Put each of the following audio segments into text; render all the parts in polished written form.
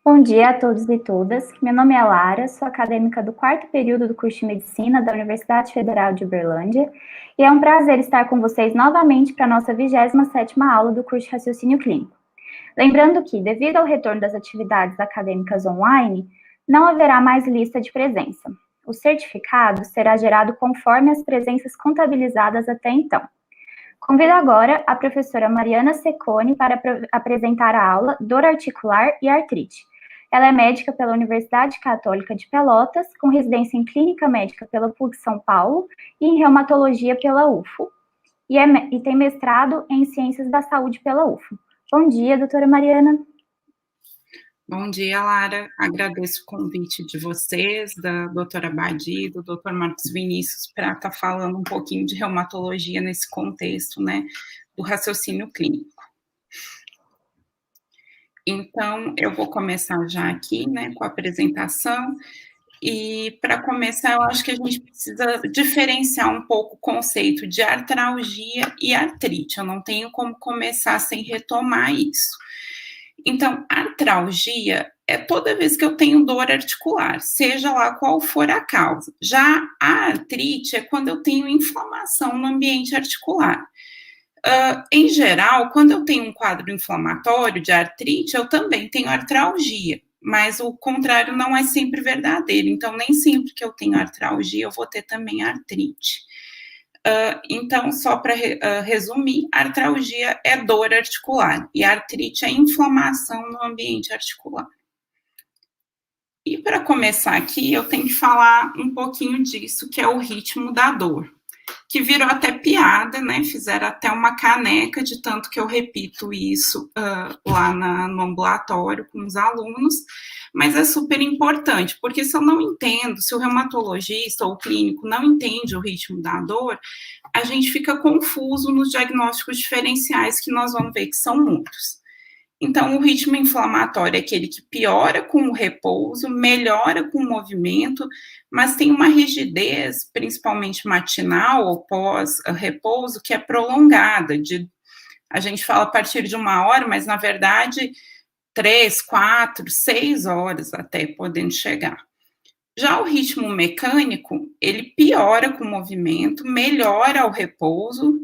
Bom dia a todos e todas. Meu nome é Lara, sou acadêmica do quarto período do curso de Medicina da Universidade Federal de Uberlândia e é um prazer estar com vocês novamente para a nossa 27ª aula do curso de Raciocínio Clínico. Lembrando que, devido ao retorno das atividades acadêmicas online, não haverá mais lista de presença. O certificado será gerado conforme as presenças contabilizadas até então. Convido agora a professora Mariana Secone para apresentar a aula Dor Articular e Artrite. Ela é médica pela Universidade Católica de Pelotas, com residência em Clínica Médica pela PUC São Paulo e em Reumatologia pela UFO, e tem mestrado em Ciências da Saúde pela UFO. Bom dia, doutora Mariana. Bom dia, Lara. Agradeço o convite de vocês, da doutora Badi, do doutor Marcos Vinícius, para estar falando um pouquinho de reumatologia nesse contexto, né, do raciocínio clínico. Então, eu vou começar já aqui, né, com a apresentação. E, para começar, eu acho que a gente precisa diferenciar um pouco o conceito de artralgia e artrite. Eu não tenho como começar sem retomar isso. Então, artralgia é toda vez que eu tenho dor articular, seja lá qual for a causa. Já a artrite é quando eu tenho inflamação no ambiente articular. Em geral, quando eu tenho um quadro inflamatório de artrite, eu também tenho artralgia, mas o contrário não é sempre verdadeiro. Então, nem sempre que eu tenho artralgia, eu vou ter também artrite. Então, só para resumir, artralgia é dor articular e artrite é inflamação no ambiente articular. E para começar aqui, eu tenho que falar um pouquinho disso, que é o ritmo da dor, que virou até piada, né? Fizeram até uma caneca de tanto que eu repito isso lá no ambulatório com os alunos, mas é super importante, porque se eu não entendo, se o reumatologista ou o clínico não entende o ritmo da dor, a gente fica confuso nos diagnósticos diferenciais que nós vamos ver que são muitos. Então, o ritmo inflamatório é aquele que piora com o repouso, melhora com o movimento, mas tem uma rigidez, principalmente matinal ou pós-repouso, que é prolongada. A gente fala a partir de 1 hora, mas na verdade 3, 4, 6 horas até podendo chegar. Já o ritmo mecânico, ele piora com o movimento, melhora o repouso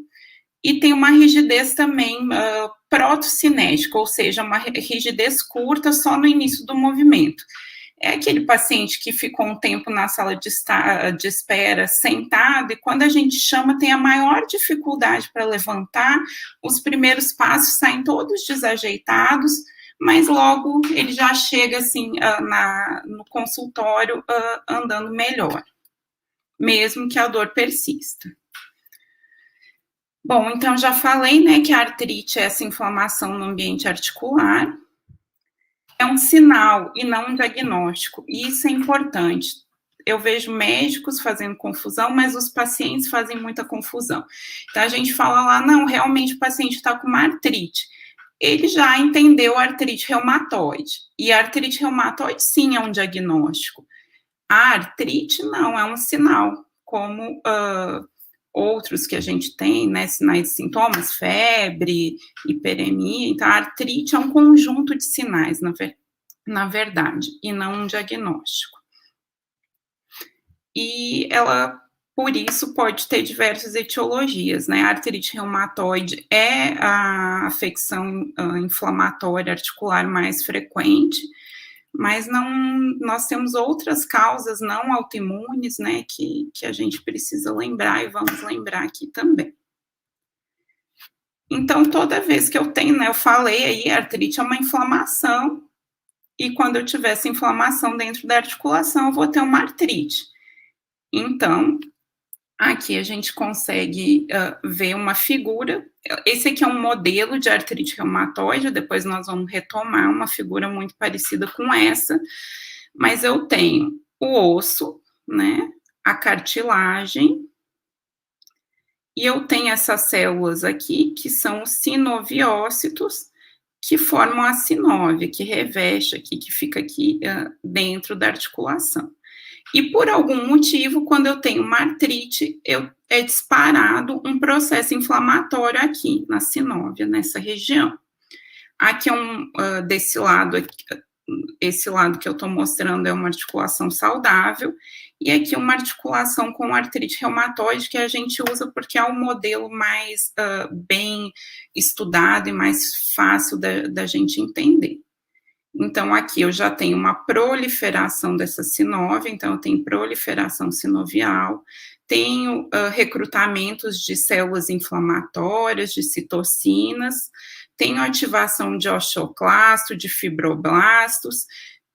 e tem uma rigidez também protocinética, ou seja, uma rigidez curta só no início do movimento. É aquele paciente que ficou um tempo na sala de espera sentado e quando a gente chama tem a maior dificuldade para levantar, os primeiros passos saem todos desajeitados, mas logo ele já chega assim no consultório andando melhor, mesmo que a dor persista. Bom, então já falei, né, que a artrite é essa inflamação no ambiente articular. É um sinal e não um diagnóstico, e isso é importante. Eu vejo médicos fazendo confusão, mas os pacientes fazem muita confusão. Então a gente fala lá, não, realmente o paciente está com uma artrite. Ele já entendeu a artrite reumatoide, e a artrite reumatoide sim é um diagnóstico. A artrite não, é um sinal, como outros que a gente tem, né, sinais e sintomas, febre, hiperemia. Então, a artrite é um conjunto de sinais, na verdade, e não um diagnóstico. E ela, por isso, pode ter diversas etiologias, né? A artrite reumatoide é a afecção inflamatória articular mais frequente, mas nós temos outras causas não autoimunes, né, que a gente precisa lembrar e vamos lembrar aqui também. Então, toda vez que eu tenho, né, eu falei aí, a artrite é uma inflamação, e quando eu tiver essa inflamação dentro da articulação, eu vou ter uma artrite. Então, aqui a gente consegue ver uma figura. Esse aqui é um modelo de artrite reumatoide, depois nós vamos retomar uma figura muito parecida com essa, mas eu tenho o osso, né, a cartilagem, e eu tenho essas células aqui, que são os sinoviócitos, que formam a sinóvia, que reveste aqui, que fica aqui dentro da articulação. E por algum motivo, quando eu tenho uma artrite, é disparado um processo inflamatório aqui, na sinóvia, nessa região. Aqui desse lado, aqui, esse lado que eu estou mostrando é uma articulação saudável, e aqui uma articulação com artrite reumatoide, que a gente usa porque é o modelo mais bem estudado e mais fácil da gente entender. Então, aqui eu já tenho uma proliferação dessa sinóvia, então eu tenho proliferação sinovial, tenho recrutamentos de células inflamatórias, de citocinas, tenho ativação de osteoclasto, de fibroblastos,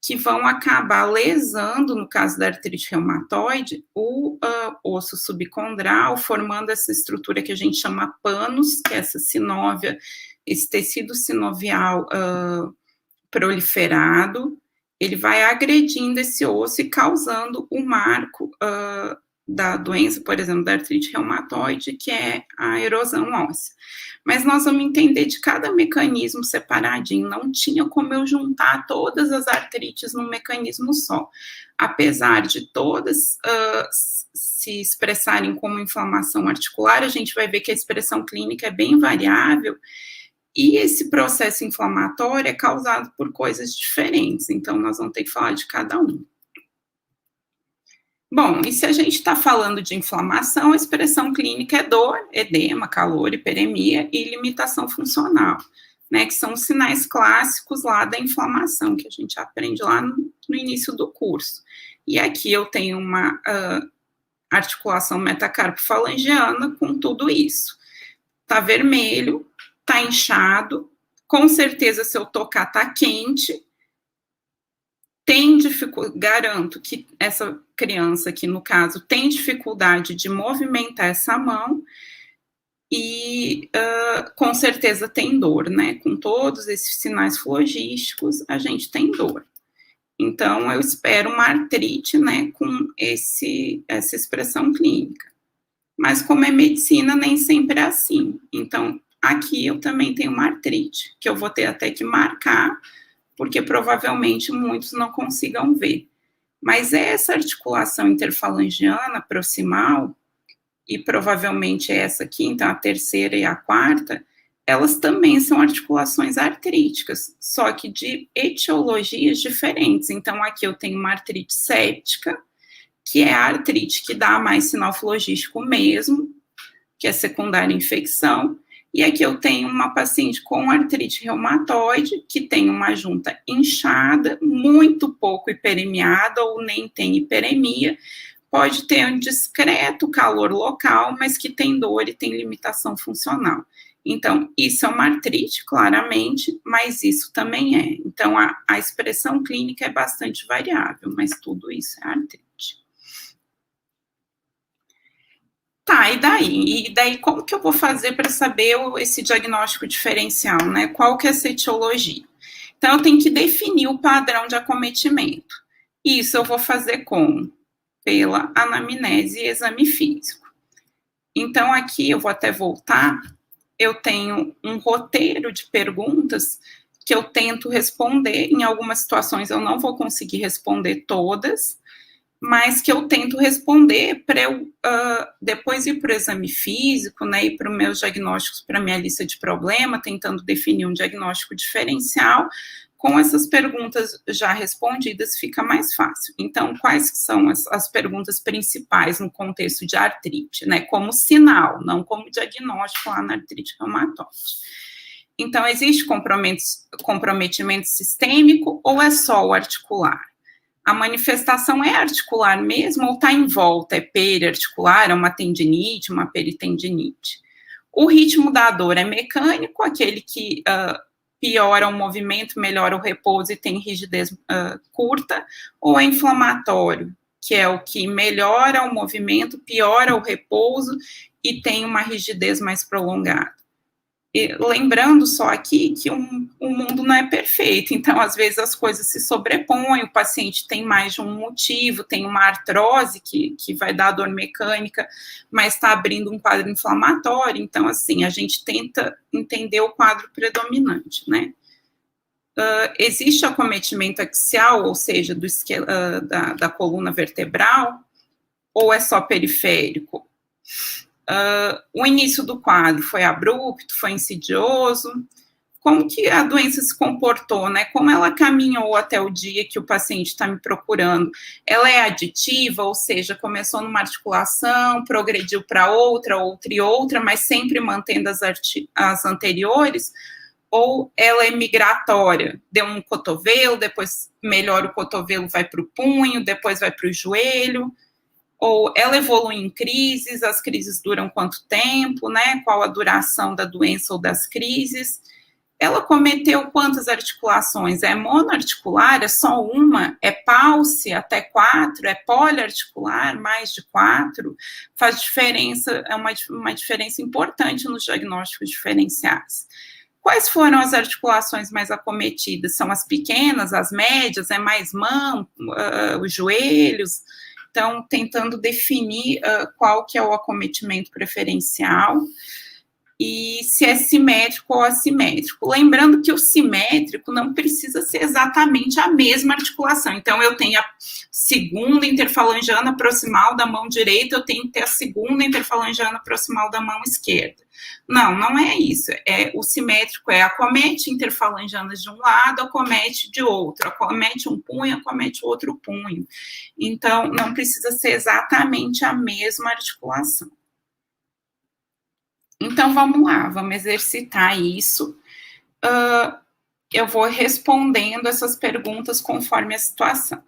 que vão acabar lesando, no caso da artrite reumatoide, o osso subcondral, formando essa estrutura que a gente chama panos, que é essa sinóvia, esse tecido sinovial proliferado, ele vai agredindo esse osso e causando o marco da doença, por exemplo, da artrite reumatoide, que é a erosão óssea. Mas nós vamos entender de cada mecanismo separadinho, não tinha como eu juntar todas as artrites num mecanismo só. Apesar de todas se expressarem como inflamação articular, a gente vai ver que a expressão clínica é bem variável, e esse processo inflamatório é causado por coisas diferentes, então nós vamos ter que falar de cada um. Bom, e se a gente está falando de inflamação, a expressão clínica é dor, edema, calor, hiperemia e limitação funcional, né, que são os sinais clássicos lá da inflamação, que a gente aprende lá no início do curso. E aqui eu tenho uma articulação metacarpofalangiana com tudo isso. Tá vermelho, tá inchado, com certeza se eu tocar tá quente, tem dificuldade, garanto que essa criança aqui, no caso, tem dificuldade de movimentar essa mão e com certeza tem dor, né? Com todos esses sinais flogísticos, a gente tem dor. Então, eu espero uma artrite, né, com essa expressão clínica. Mas como é medicina, nem sempre é assim. Então, aqui eu também tenho uma artrite, que eu vou ter até que marcar, porque provavelmente muitos não consigam ver. Mas essa articulação interfalangiana proximal, e provavelmente essa aqui, então a terceira e a quarta, elas também são articulações artríticas, só que de etiologias diferentes. Então aqui eu tenho uma artrite séptica, que é a artrite que dá mais sinal flogístico mesmo, que é secundária à infecção, e aqui eu tenho uma paciente com artrite reumatoide, que tem uma junta inchada, muito pouco hiperemiada, ou nem tem hiperemia, pode ter um discreto calor local, mas que tem dor e tem limitação funcional. Então, isso é uma artrite, claramente, mas isso também é. Então, a expressão clínica é bastante variável, mas tudo isso é artrite. Tá, e daí? E daí, como que eu vou fazer para saber esse diagnóstico diferencial, né? Qual que é essa etiologia? Então, eu tenho que definir o padrão de acometimento. Isso eu vou fazer pela anamnese e exame físico. Então, aqui eu vou até voltar, eu tenho um roteiro de perguntas que eu tento responder. Em algumas situações eu não vou conseguir responder todas, mas que eu tento responder para eu depois ir para o exame físico, né, e para os meus diagnósticos, para a minha lista de problema, tentando definir um diagnóstico diferencial. Com essas perguntas já respondidas, fica mais fácil. Então, quais são as perguntas principais no contexto de artrite, né, como sinal, não como diagnóstico lá na artrite reumatoide. Então, existe comprometimento sistêmico ou é só o articular? A manifestação é articular mesmo ou está em volta? É periarticular, é uma tendinite, uma peritendinite? O ritmo da dor é mecânico, aquele que piora o movimento, melhora o repouso e tem rigidez curta, ou é inflamatório, que é o que melhora o movimento, piora o repouso e tem uma rigidez mais prolongada. E lembrando só aqui que o mundo não é perfeito, então às vezes as coisas se sobrepõem, o paciente tem mais de um motivo, tem uma artrose que vai dar dor mecânica, mas está abrindo um quadro inflamatório, então assim, a gente tenta entender o quadro predominante, né? Existe acometimento axial, ou seja, da coluna vertebral, ou é só periférico? O início do quadro foi abrupto, foi insidioso? como que a doença se comportou, né? Como ela caminhou até o dia que o paciente está me procurando? Ela é aditiva, ou seja, começou numa articulação, progrediu para outra, outra e outra, mas sempre mantendo as anteriores? Ou ela é migratória? Deu um cotovelo, depois melhora o cotovelo, vai para o punho, depois vai para o joelho? Ou ela evolui em crises, as crises duram quanto tempo, né? Qual a duração da doença ou das crises? Ela cometeu quantas articulações? É monoarticular? É só uma? É palse até 4? É poliarticular? Mais de 4? Faz diferença, é uma diferença importante nos diagnósticos diferenciais. Quais foram as articulações mais acometidas? São as pequenas, as médias? É mais mão, os joelhos? Então, tentando definir qual que é o acometimento preferencial e se é simétrico ou assimétrico. Lembrando que o simétrico não precisa ser exatamente a mesma articulação. Então, eu tenho a segunda interfalangiana proximal da mão direita, eu tenho que ter a segunda interfalangiana proximal da mão esquerda. Não, não é isso. O simétrico acomete interfalangianas de um lado, acomete de outro, acomete um punho, acomete outro punho. Então, não precisa ser exatamente a mesma articulação. Então, vamos lá, vamos exercitar isso. Eu vou respondendo essas perguntas conforme a situação.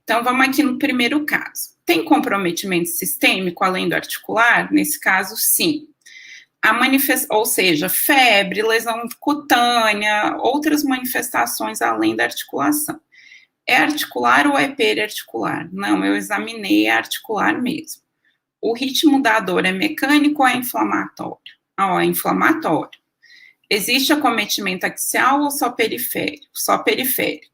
Então, vamos aqui no primeiro caso. Tem comprometimento sistêmico além do articular? Nesse caso, sim. Ou seja, febre, lesão cutânea, outras manifestações além da articulação. É articular ou é periarticular? Não, eu examinei, é articular mesmo. O ritmo da dor é mecânico ou é inflamatório? É inflamatório. Existe acometimento axial ou só periférico? Só periférico.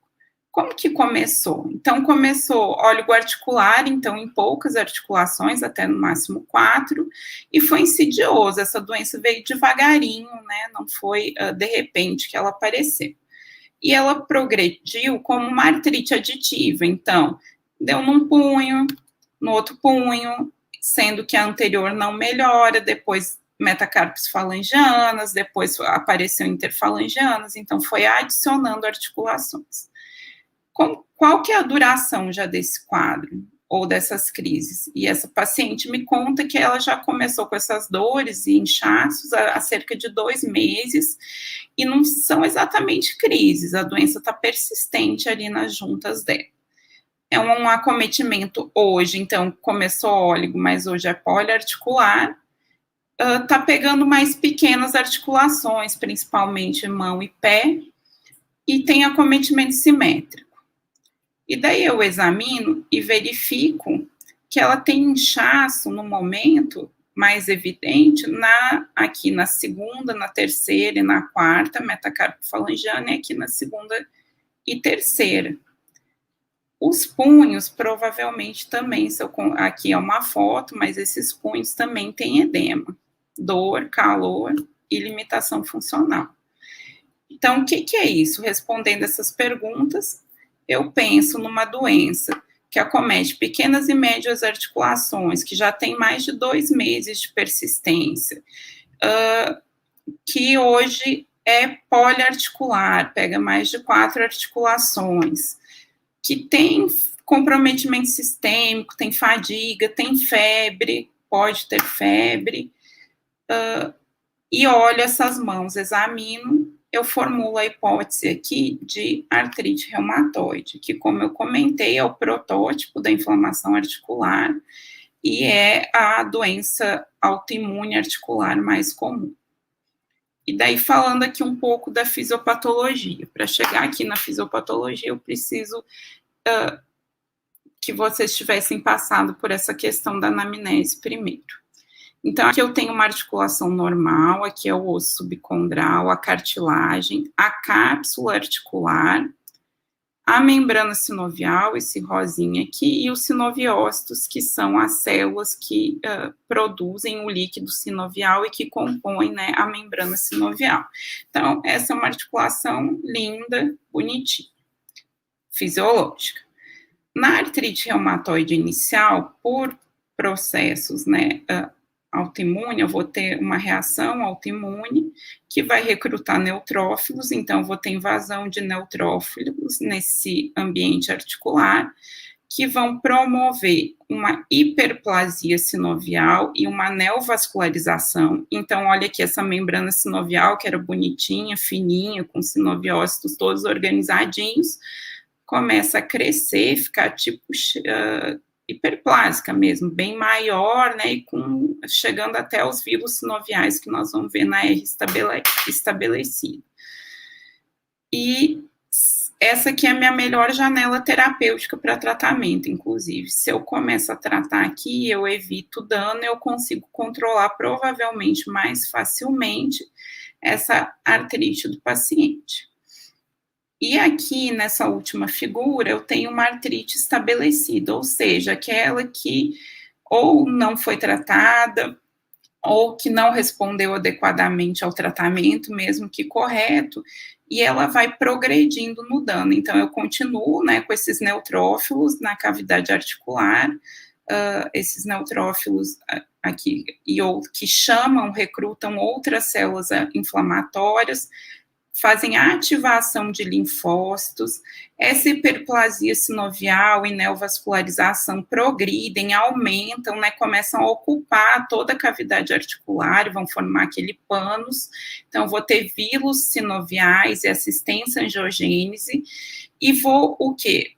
Como que começou? Então, começou óligo-articular, então em poucas articulações, até no máximo 4, e foi insidioso. Essa doença veio devagarinho, né? Não foi de repente que ela apareceu. E ela progrediu como uma artrite aditiva, então, deu num punho, no outro punho, sendo que a anterior não melhora, depois metacarpes falangianas, depois apareceu interfalangianas, então foi adicionando articulações. Qual que é a duração já desse quadro, ou dessas crises? E essa paciente me conta que ela já começou com essas dores e inchaços há cerca de 2 meses, e não são exatamente crises, a doença está persistente ali nas juntas dela. É um acometimento hoje, então começou óligo, mas hoje é poliarticular, está pegando mais pequenas articulações, principalmente mão e pé, e tem acometimento simétrico. E daí eu examino e verifico que ela tem inchaço no momento mais evidente aqui na segunda, na terceira e na quarta metacarpofalangiana, e aqui na segunda e terceira. Os punhos, provavelmente também, aqui é uma foto, mas esses punhos também têm edema, dor, calor e limitação funcional. Então, o que é isso? Respondendo essas perguntas, eu penso numa doença que acomete pequenas e médias articulações, que já tem mais de 2 meses de persistência, que hoje é poliarticular, pega mais de 4 articulações, que tem comprometimento sistêmico, tem fadiga, tem febre, pode ter febre, e olho essas mãos, examino, eu formulo a hipótese aqui de artrite reumatoide, que, como eu comentei, é o protótipo da inflamação articular e é a doença autoimune articular mais comum. E daí, falando aqui um pouco da fisiopatologia. Para chegar aqui na fisiopatologia, eu preciso que vocês tivessem passado por essa questão da anamnese primeiro. Então, aqui eu tenho uma articulação normal, aqui é o osso subcondral, a cartilagem, a cápsula articular, a membrana sinovial, esse rosinha aqui, e os sinoviócitos, que são as células que produzem o líquido sinovial e que compõem, né, a membrana sinovial. Então, essa é uma articulação linda, bonitinha, fisiológica. Na artrite reumatoide inicial, por processos, né, autoimune, eu vou ter uma reação autoimune que vai recrutar neutrófilos, então eu vou ter invasão de neutrófilos nesse ambiente articular, que vão promover uma hiperplasia sinovial e uma neovascularização. Então, olha aqui essa membrana sinovial, que era bonitinha, fininha, com sinoviócitos todos organizadinhos, começa a crescer, ficar tipo hiperplásica mesmo, bem maior, né, e chegando até os vírus sinoviais que nós vamos ver na R estabelecida. E essa aqui é a minha melhor janela terapêutica para tratamento, inclusive. Se eu começo a tratar aqui, eu evito dano, eu consigo controlar provavelmente mais facilmente essa artrite do paciente. E aqui, nessa última figura, eu tenho uma artrite estabelecida, ou seja, aquela que ou não foi tratada, ou que não respondeu adequadamente ao tratamento, mesmo que correto, e ela vai progredindo no dano. Então, eu continuo, né, com esses neutrófilos na cavidade articular, esses neutrófilos aqui, que recrutam outras células inflamatórias, fazem a ativação de linfócitos, essa hiperplasia sinovial e neovascularização progridem, aumentam, né, começam a ocupar toda a cavidade articular e vão formar aquele pânus. Então, vou ter vírus sinoviais e assistência angiogênese, e vou o quê?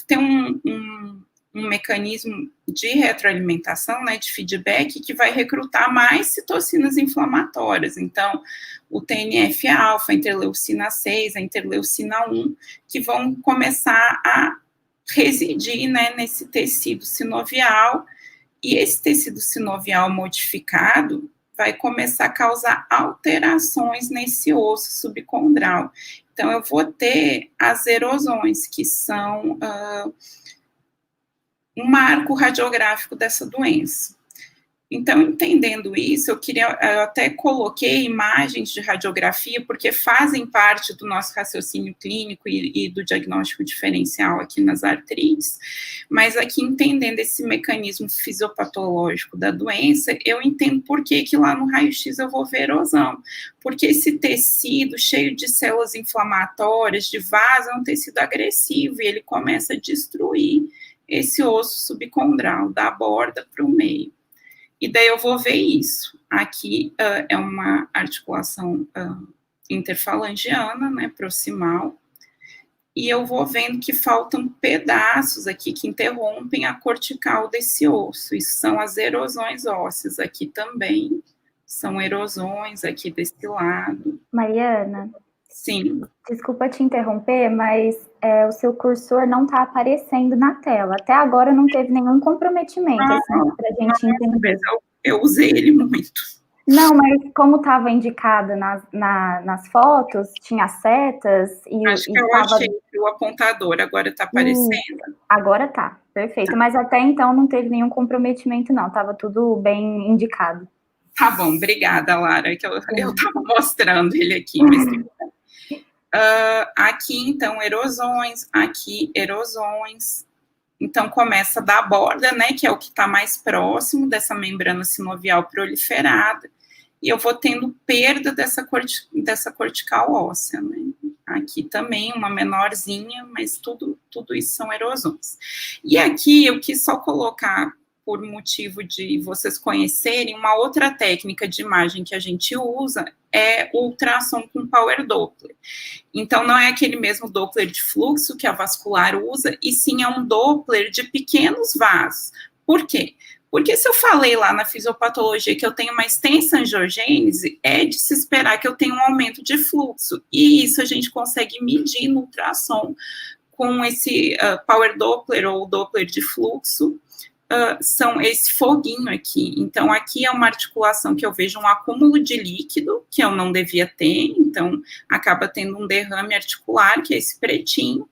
Ter um mecanismo de retroalimentação, né, de feedback, que vai recrutar mais citocinas inflamatórias. Então, o TNF-alfa, a interleucina 6, a interleucina 1, que vão começar a residir, né, nesse tecido sinovial, e esse tecido sinovial modificado vai começar a causar alterações nesse osso subcondral. Então, eu vou ter as erosões, que são um marco radiográfico dessa doença. Então, entendendo isso, eu até coloquei imagens de radiografia, porque fazem parte do nosso raciocínio clínico e do diagnóstico diferencial aqui nas artrites, mas aqui, entendendo esse mecanismo fisiopatológico da doença, eu entendo por que lá no raio-x eu vou ver erosão, porque esse tecido cheio de células inflamatórias, de vaso, é um tecido agressivo, e ele começa a destruir esse osso subcondral, da borda para o meio. E daí eu vou ver isso. Aqui é uma articulação interfalangiana, né, proximal, e eu vou vendo que faltam pedaços aqui que interrompem a cortical desse osso. Isso são as erosões ósseas. Aqui também são erosões aqui desse lado. Mariana? Sim. Desculpa te interromper, mas o seu cursor não está aparecendo na tela. Até agora não teve nenhum comprometimento, assim, para a gente entender. Eu usei ele muito. Não, mas como estava indicado nas fotos, tinha setas e... Acho que eu achei o apontador, agora está aparecendo. Agora tá, perfeito. Tá. Mas até então não teve nenhum comprometimento, não. Estava tudo bem indicado. Tá bom, obrigada, Lara, que eu estava mostrando ele aqui, mas... aqui, então, erosões, aqui, erosões. Então, começa da borda, né, que é o que está mais próximo dessa membrana sinovial proliferada, e eu vou tendo perda dessa cortical óssea, né. Aqui também, uma menorzinha, mas tudo isso são erosões. E aqui, eu quis só colocar, por motivo de vocês conhecerem, uma outra técnica de imagem que a gente usa é o ultrassom com Power Doppler. Então, não é aquele mesmo Doppler de fluxo que a vascular usa, e sim é um Doppler de pequenos vasos. Por quê? Porque se eu falei lá na fisiopatologia que eu tenho uma extensa angiogênese, é de se esperar que eu tenha um aumento de fluxo, e isso a gente consegue medir no ultrassom com esse Power Doppler ou Doppler de fluxo. São esse foguinho aqui. Então, aqui é uma articulação que eu vejo um acúmulo de líquido, que eu não devia ter, então acaba tendo um derrame articular, que é esse pretinho,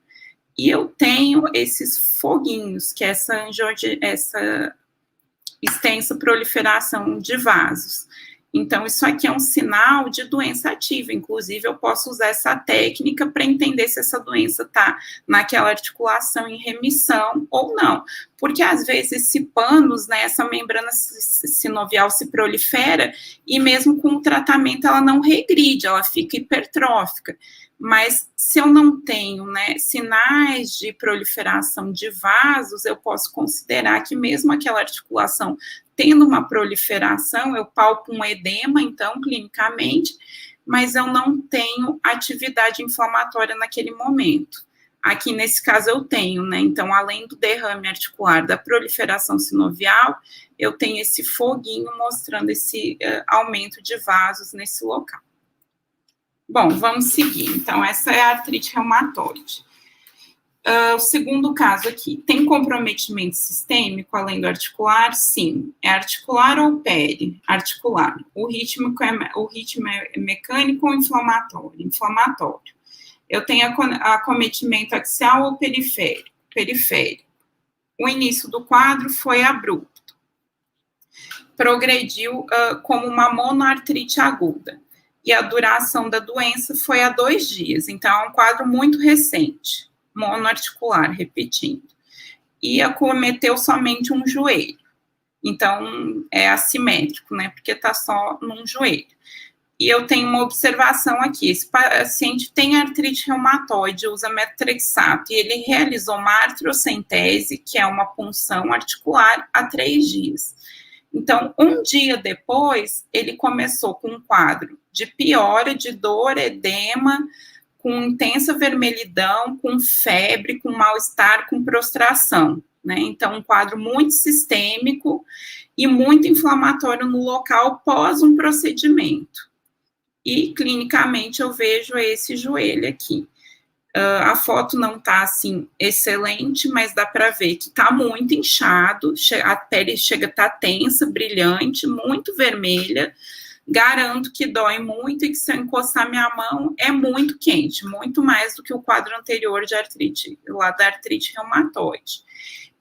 e eu tenho esses foguinhos, que é essa extensa proliferação de vasos. Então, isso aqui é um sinal de doença ativa. Inclusive, eu posso usar essa técnica para entender se essa doença está naquela articulação em remissão ou não. Porque, às vezes, esse pânus, né, essa membrana sinovial se prolifera e, mesmo com o tratamento, ela não regride, ela fica hipertrófica. Mas, se eu não tenho, né, sinais de proliferação de vasos, eu posso considerar que mesmo aquela articulação tendo uma proliferação, eu palpo um edema, então, clinicamente, mas eu não tenho atividade inflamatória naquele momento. Aqui, nesse caso, eu tenho, né? Então, além do derrame articular, da proliferação sinovial, eu tenho esse foguinho mostrando esse aumento de vasos nesse local. Bom, vamos seguir. Então, essa é a artrite reumatoide. O segundo caso aqui, tem comprometimento sistêmico além do articular? Sim. É articular ou peri? Articular. O ritmo é mecânico ou inflamatório? Inflamatório. Eu tenho acometimento axial ou periférico? Periférico. O início do quadro foi abrupto. Progrediu como uma monoartrite aguda. E a duração da doença foi há 2 dias. Então, é um quadro muito recente. Monoarticular, repetindo, e acometeu somente um joelho. Então, é assimétrico, né, porque está só num joelho. E eu tenho uma observação aqui, esse paciente tem artrite reumatoide, usa metotrexato, e ele realizou uma artrocentese, que é uma punção articular, há 3 dias. Então, um dia depois, ele começou com um quadro de piora, de dor, edema, com intensa vermelhidão, com febre, com mal-estar, com prostração, né? Então, um quadro muito sistêmico e muito inflamatório no local pós um procedimento. E, clinicamente, eu vejo esse joelho aqui. A foto não está, assim, excelente, mas dá para ver que está muito inchado, a pele chega a estar tensa, brilhante, muito vermelha. Garanto que dói muito e que se eu encostar minha mão é muito quente, muito mais do que o quadro anterior de artrite, lá da artrite reumatoide.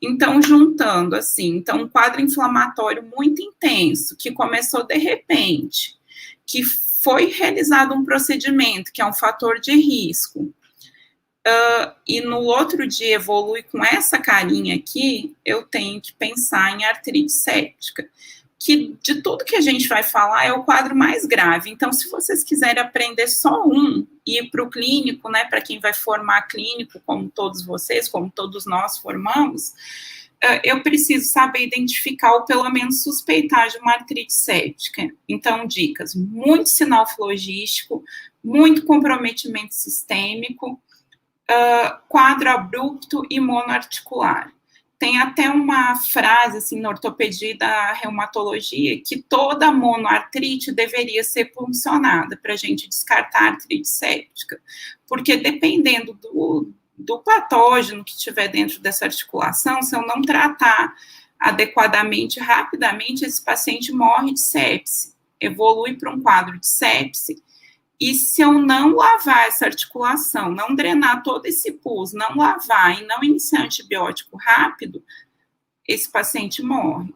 Então, juntando assim, então um quadro inflamatório muito intenso, que começou de repente, que foi realizado um procedimento, que é um fator de risco, e no outro dia evolui com essa carinha aqui, eu tenho que pensar em artrite séptica, que de tudo que a gente vai falar é o quadro mais grave. Então, se vocês quiserem aprender só um e ir para o clínico, né, para quem vai formar clínico, como todos vocês, como todos nós formamos, eu preciso saber identificar ou pelo menos suspeitar de uma artrite séptica. Então, dicas: muito sinal flogístico, muito comprometimento sistêmico, quadro abrupto e monoarticular. Tem até uma frase, assim, na ortopedia e da reumatologia, que toda monoartrite deveria ser puncionada para a gente descartar a artrite séptica, porque dependendo do patógeno que tiver dentro dessa articulação, se eu não tratar adequadamente, rapidamente, esse paciente morre de sepse, evolui para um quadro de sepse. E se eu não lavar essa articulação, não drenar todo esse pus, não lavar e não iniciar antibiótico rápido, esse paciente morre.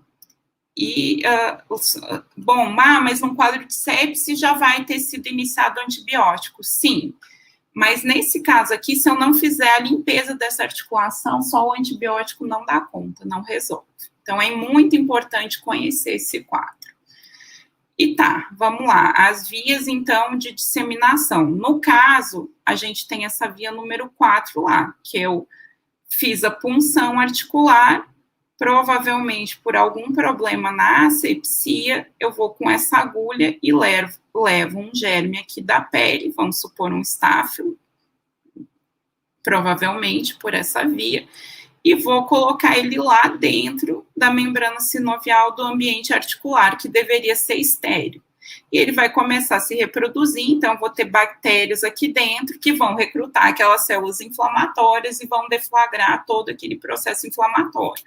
E, mas num quadro de sepse já vai ter sido iniciado antibiótico, sim. Mas nesse caso aqui, se eu não fizer a limpeza dessa articulação, só o antibiótico não dá conta, não resolve. Então, é muito importante conhecer esse quadro. E tá, vamos lá, as vias, então, de disseminação. No caso, a gente tem essa via número 4 lá, que eu fiz a punção articular, provavelmente por algum problema na asepsia, eu vou com essa agulha e levo um germe aqui da pele, vamos supor um estáfilo, provavelmente por essa via, e vou colocar ele lá dentro da membrana sinovial do ambiente articular, que deveria ser estéril. E ele vai começar a se reproduzir, então vou ter bactérias aqui dentro que vão recrutar aquelas células inflamatórias e vão deflagrar todo aquele processo inflamatório.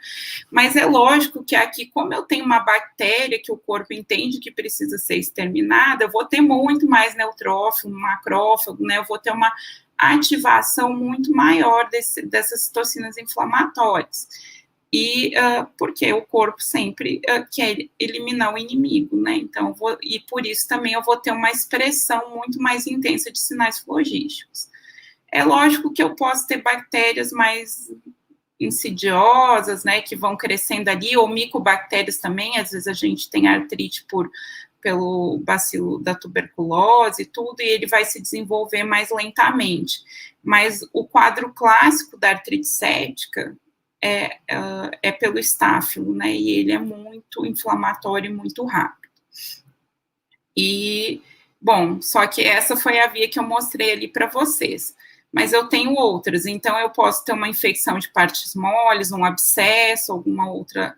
Mas é lógico que aqui, como eu tenho uma bactéria que o corpo entende que precisa ser exterminada, eu vou ter muito mais neutrófilo, macrófago, né? Eu vou ter uma ativação muito maior dessas citocinas inflamatórias. porque o corpo sempre quer eliminar o inimigo, né? Então, e por isso também eu vou ter uma expressão muito mais intensa de sinais flogísticos. É lógico que eu posso ter bactérias mais insidiosas, né, que vão crescendo ali, ou micobactérias também, às vezes a gente tem artrite pelo bacilo da tuberculose e tudo, e ele vai se desenvolver mais lentamente. Mas o quadro clássico da artrite séptica é pelo estáfilo, né, e ele é muito inflamatório e muito rápido. E, bom, só que essa foi a via que eu mostrei ali para vocês. Mas eu tenho outras, então eu posso ter uma infecção de partes moles, um abscesso, alguma outra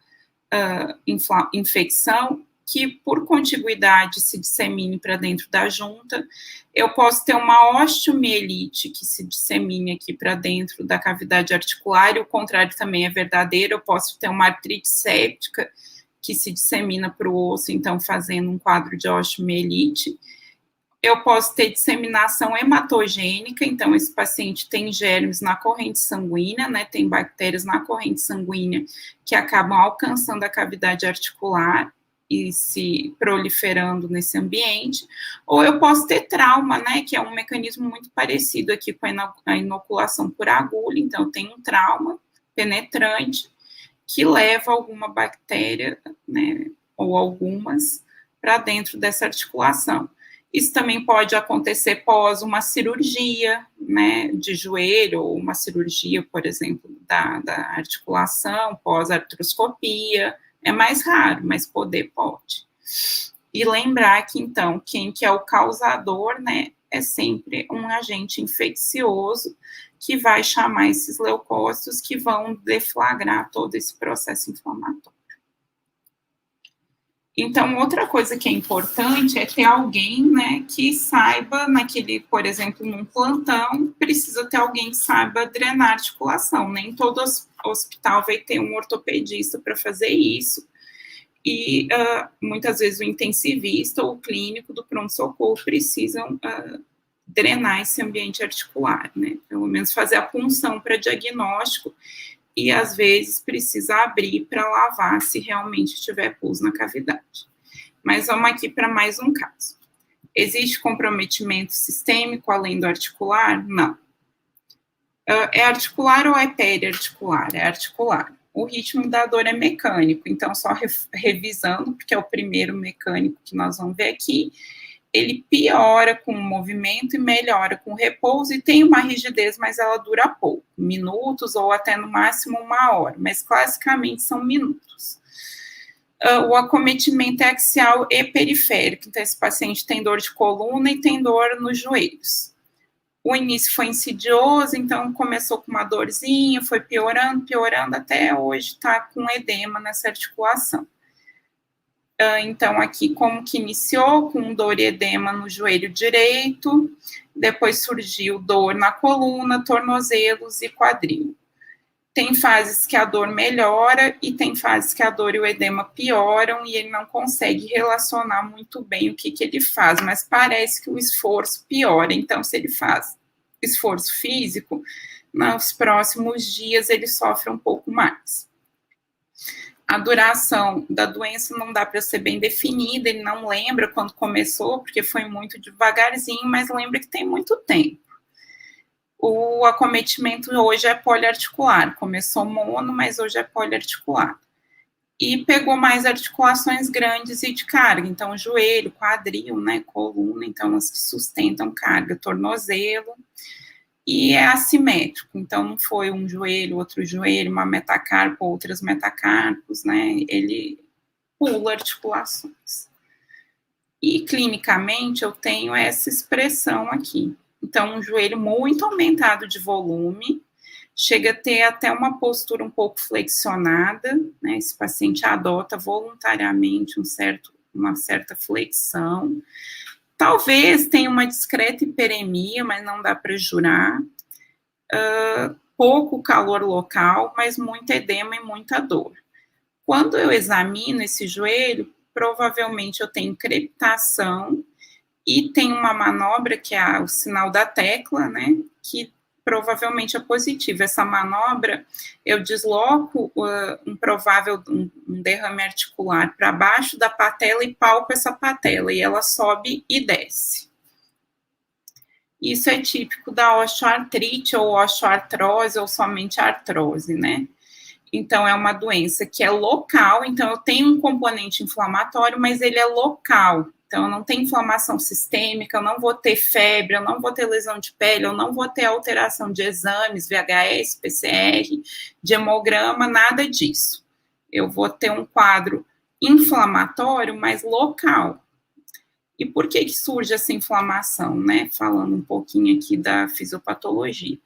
infecção que, por contiguidade, se dissemine para dentro da junta. Eu posso ter uma osteomielite que se dissemine aqui para dentro da cavidade articular, e o contrário também é verdadeiro. Eu posso ter uma artrite séptica que se dissemina para o osso, então fazendo um quadro de osteomielite. Eu posso ter disseminação hematogênica, então esse paciente tem germes na corrente sanguínea, né, tem bactérias na corrente sanguínea que acabam alcançando a cavidade articular e se proliferando nesse ambiente, ou eu posso ter trauma, né, que é um mecanismo muito parecido aqui com a inoculação por agulha, então eu tenho um trauma penetrante que leva alguma bactéria, né, ou algumas, para dentro dessa articulação. Isso também pode acontecer pós uma cirurgia, né, de joelho, ou uma cirurgia, por exemplo, da articulação, pós-artroscopia. É mais raro, mas pode. E lembrar que, então, quem que é o causador, né, é sempre um agente infeccioso que vai chamar esses leucócitos que vão deflagrar todo esse processo inflamatório. Então, outra coisa que é importante é ter alguém, né, que saiba, por exemplo, num plantão, precisa ter alguém que saiba drenar articulação. Nem todo hospital vai ter um ortopedista para fazer isso. E muitas vezes o intensivista ou o clínico do pronto-socorro precisam drenar esse ambiente articular, né? Pelo menos fazer a punção para diagnóstico, e às vezes precisa abrir para lavar se realmente tiver pus na cavidade. Mas vamos aqui para mais um caso. Existe comprometimento sistêmico além do articular? Não. É articular ou é periarticular? É articular. O ritmo da dor é mecânico, então só revisando, porque é o primeiro mecânico que nós vamos ver aqui, ele piora com o movimento e melhora com o repouso, e tem uma rigidez, mas ela dura pouco, minutos ou até no máximo 1 hora, mas classicamente são minutos. O acometimento é axial e periférico, então esse paciente tem dor de coluna e tem dor nos joelhos. O início foi insidioso, então começou com uma dorzinha, foi piorando, até hoje está com edema nessa articulação. Então, aqui, como que iniciou? Com dor e edema no joelho direito, depois surgiu dor na coluna, tornozelos e quadril. Tem fases que a dor melhora e tem fases que a dor e o edema pioram, e ele não consegue relacionar muito bem o que ele faz, mas parece que o esforço piora. Então, se ele faz esforço físico, nos próximos dias ele sofre um pouco mais. A duração da doença não dá para ser bem definida, ele não lembra quando começou, porque foi muito devagarzinho, mas lembra que tem muito tempo. O acometimento hoje é poliarticular, começou mono, mas hoje é poliarticular. E pegou mais articulações grandes e de carga, então joelho, quadril, né, coluna, então as que sustentam carga, tornozelo, e é assimétrico, então não foi um joelho, outro joelho, uma metacarpo, outras metacarpos, né, ele pula articulações. E clinicamente eu tenho essa expressão aqui, então um joelho muito aumentado de volume, chega a ter até uma postura um pouco flexionada, né, esse paciente adota voluntariamente uma certa flexão. Talvez tenha uma discreta hiperemia, mas não dá para jurar. Pouco calor local, mas muito edema e muita dor. Quando eu examino esse joelho, provavelmente eu tenho crepitação e tem uma manobra que é o sinal da tecla, né, que provavelmente é positivo. Essa manobra, eu desloco um derrame articular para baixo da patela e palpo essa patela, e ela sobe e desce. Isso é típico da osteoartrite ou osteoartrose ou somente artrose, né? Então, é uma doença que é local, então eu tenho um componente inflamatório, mas ele é local. Então, eu não tenho inflamação sistêmica, eu não vou ter febre, eu não vou ter lesão de pele, eu não vou ter alteração de exames, VHS, PCR, de hemograma, nada disso. Eu vou ter um quadro inflamatório, mas local. E por que surge essa inflamação, né? Falando um pouquinho aqui da fisiopatologia.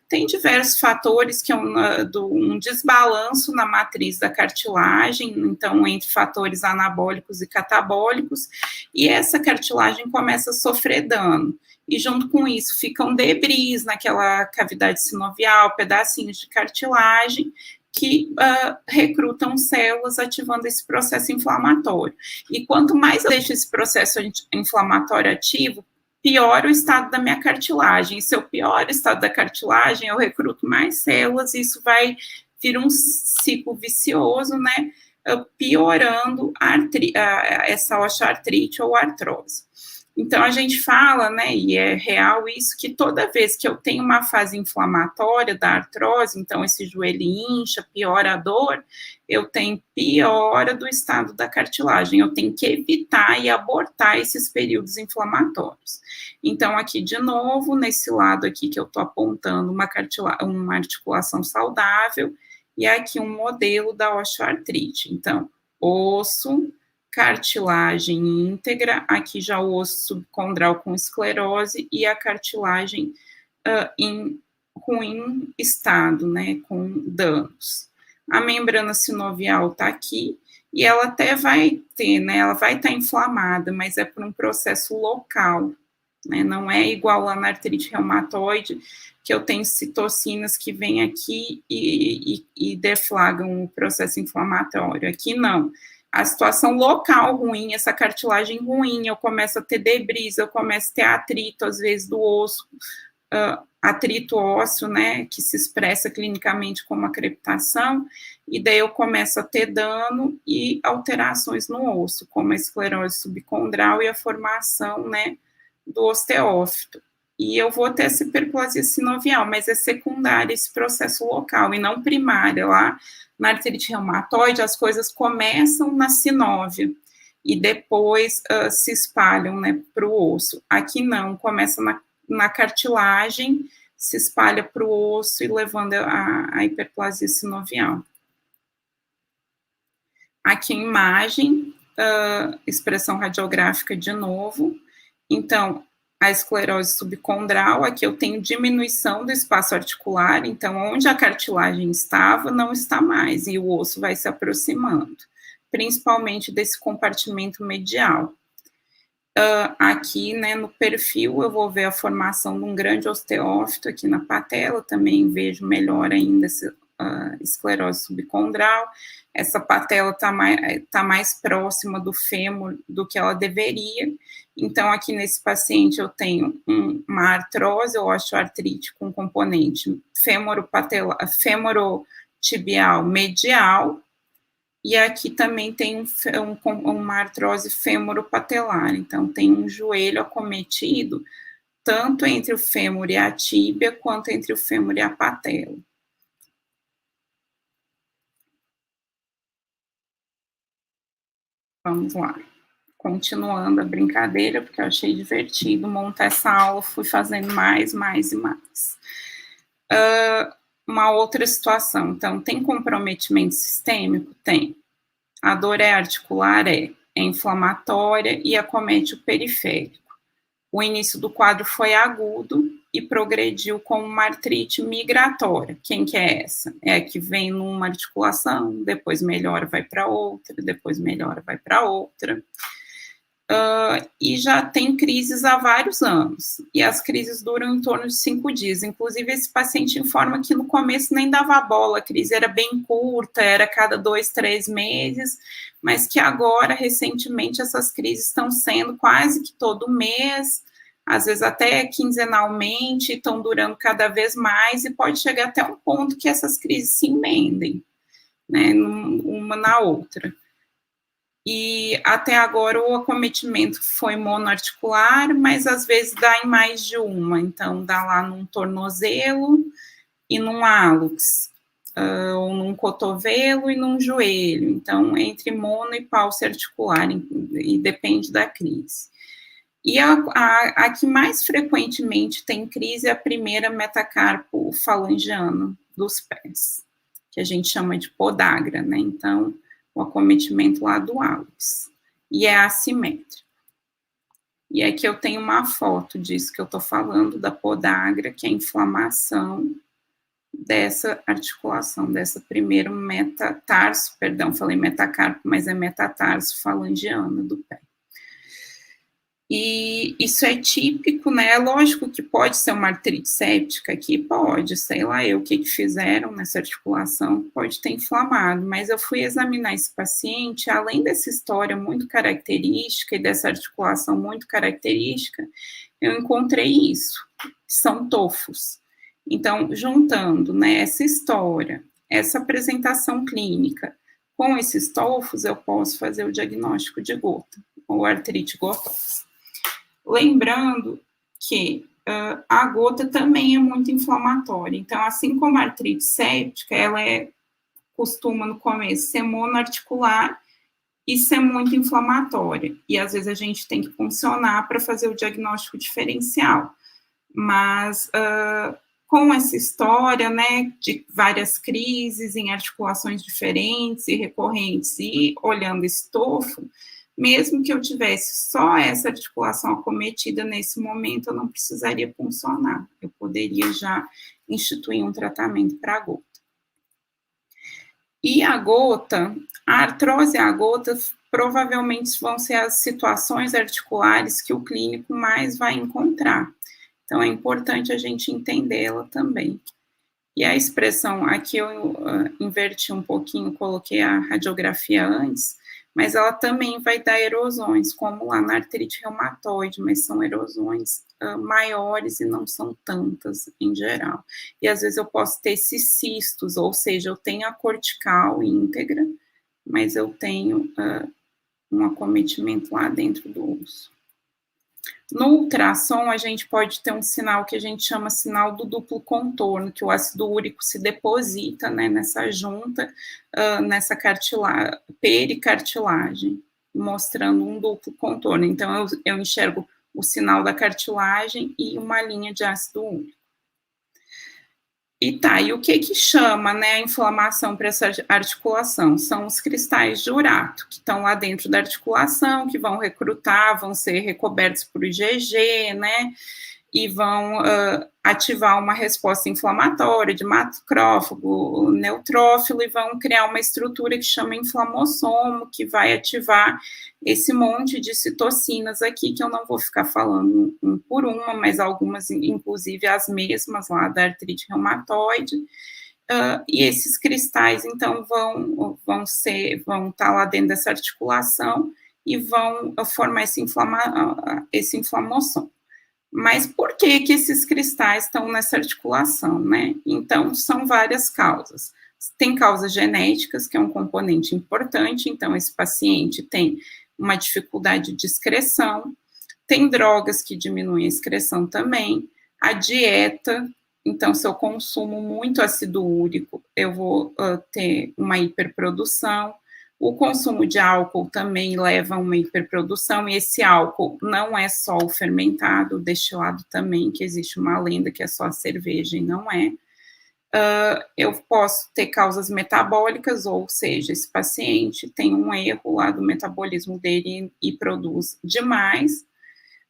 Tem diversos fatores, que é um desbalanço na matriz da cartilagem, então, entre fatores anabólicos e catabólicos, e essa cartilagem começa a sofrer dano. E junto com isso ficam debris naquela cavidade sinovial, pedacinhos de cartilagem, que recrutam células ativando esse processo inflamatório. E quanto mais eu deixo esse processo inflamatório ativo, pior o estado da minha cartilagem. E se eu pioro o estado da cartilagem, eu recruto mais células, e isso vai vir um ciclo vicioso, né, piorando essa osteoartrite ou artrose. Então, a gente fala, né, e é real isso, que toda vez que eu tenho uma fase inflamatória da artrose, então esse joelho incha, piora a dor, eu tenho piora do estado da cartilagem, eu tenho que evitar e abortar esses períodos inflamatórios. Então, aqui de novo, nesse lado aqui que eu estou apontando uma articulação saudável, e aqui um modelo da osteoartrite. Então, osso, cartilagem íntegra, aqui já o osso subcondral com esclerose e a cartilagem em ruim estado, né, com danos. A membrana sinovial está aqui, e ela até vai ter, né, ela vai estar inflamada, mas é por um processo local, né, não é igual lá na artrite reumatoide, que eu tenho citocinas que vêm aqui e deflagram o processo inflamatório. Aqui não. A situação local ruim, essa cartilagem ruim, eu começo a ter debris, eu começo a ter atrito, às vezes, do osso, atrito ósseo, né, que se expressa clinicamente como a crepitação, e daí eu começo a ter dano e alterações no osso, como a esclerose subcondral e a formação, né, do osteófito. E eu vou ter essa hiperplasia sinovial, mas é secundária esse processo local, e não primária. Lá na artrite reumatoide, as coisas começam na sinóvia, e depois se espalham, né, para o osso. Aqui não, começa na cartilagem, se espalha para o osso e levando a hiperplasia sinovial. Aqui em imagem, expressão radiográfica de novo. Então, a esclerose subcondral, aqui eu tenho diminuição do espaço articular, então onde a cartilagem estava, não está mais, e o osso vai se aproximando, principalmente desse compartimento medial. Aqui, né, no perfil, eu vou ver a formação de um grande osteófito aqui na patela, também vejo melhor ainda essa esclerose subcondral. Essa patela tá mais próxima do fêmur do que ela deveria. Então, aqui nesse paciente, eu tenho uma artrose ou osteoartrite com componente femorotibial medial, e aqui também tem uma artrose femoropatelar, então tem um joelho acometido, tanto entre o fêmur e a tíbia, quanto entre o fêmur e a patela. Vamos lá. Continuando a brincadeira, porque eu achei divertido montar essa aula, fui fazendo mais e mais. Uma outra situação, então, tem comprometimento sistêmico? Tem. A dor é articular? É inflamatória e acomete o periférico. O início do quadro foi agudo e progrediu com uma artrite migratória. Quem que é essa? É a que vem numa articulação, depois melhora, vai para outra, depois melhora, vai para outra. E já tem crises há vários anos, e as crises duram em torno de 5 dias, inclusive esse paciente informa que no começo nem dava bola, a crise era bem curta, era cada 2, 3 meses, mas que agora, recentemente, essas crises estão sendo quase que todo mês, às vezes até quinzenalmente, estão durando cada vez mais, e pode chegar até um ponto que essas crises se emendem, né, uma na outra. E até agora o acometimento foi monoarticular, mas às vezes dá em mais de uma, então dá lá num tornozelo e num hálux, ou num cotovelo e num joelho, então entre mono e pálse articular, e depende da crise. E a que mais frequentemente tem crise é a primeira metacarpo falangiano dos pés, que a gente chama de podagra, né? Então, o acometimento lá do hálux. E é assimétrico. E aqui eu tenho uma foto disso que eu estou falando, da podagra, que é a inflamação dessa articulação, dessa primeira metatarso, perdão, falei metacarpo, mas é metatarso falangiana do pé. E isso é típico, né? É lógico que pode ser uma artrite séptica aqui, pode, sei lá o que fizeram nessa articulação, pode ter inflamado, mas eu fui examinar esse paciente, além dessa história muito característica e dessa articulação muito característica, eu encontrei isso, que são tofos. Então, juntando, né, essa história, essa apresentação clínica com esses tofos, eu posso fazer o diagnóstico de gota, ou artrite gotosa. Lembrando que a gota também é muito inflamatória. Então, assim como a artrite séptica, ela costuma no começo ser monoarticular e ser muito inflamatória. E às vezes a gente tem que funcionar para fazer o diagnóstico diferencial. Mas com essa história, né, de várias crises em articulações diferentes e recorrentes, e olhando esse tofo, mesmo que eu tivesse só essa articulação acometida nesse momento, eu não precisaria funcionar. Eu poderia já instituir um tratamento para a gota. E a gota, a artrose e a gota provavelmente vão ser as situações articulares que o clínico mais vai encontrar. Então, é importante a gente entendê-la também. E a expressão, aqui eu inverti um pouquinho, coloquei a radiografia antes, mas ela também vai dar erosões, como lá na artrite reumatoide, mas são erosões maiores e não são tantas em geral. E às vezes eu posso ter esses cistos, ou seja, eu tenho a cortical íntegra, mas eu tenho um acometimento lá dentro do osso. No ultrassom, a gente pode ter um sinal que a gente chama sinal do duplo contorno, que o ácido úrico se deposita, né, nessa junta, nessa pericartilagem, mostrando um duplo contorno. Então, eu enxergo o sinal da cartilagem e uma linha de ácido úrico. E o que chama, né, a inflamação para essa articulação? São os cristais de urato, que estão lá dentro da articulação, que vão recrutar, vão ser recobertos por IgG, né, e vão ativar uma resposta inflamatória de macrófago, neutrófilo, e vão criar uma estrutura que chama inflamossomo, que vai ativar esse monte de citocinas aqui, que eu não vou ficar falando um por uma, mas algumas, inclusive as mesmas lá da artrite reumatoide, e esses cristais, então, vão estar lá dentro dessa articulação e vão formar esse inflamossomo. Mas por que esses cristais estão nessa articulação, né? Então, são várias causas. Tem causas genéticas, que é um componente importante, então esse paciente tem uma dificuldade de excreção, tem drogas que diminuem a excreção também, a dieta, então se eu consumo muito ácido úrico, eu vou ter uma hiperprodução. O consumo de álcool também leva a uma hiperprodução, e esse álcool não é só o fermentado, o destilado também, que existe uma lenda que é só a cerveja, e não é. Eu posso ter causas metabólicas, ou seja, esse paciente tem um erro lá do metabolismo dele e produz demais,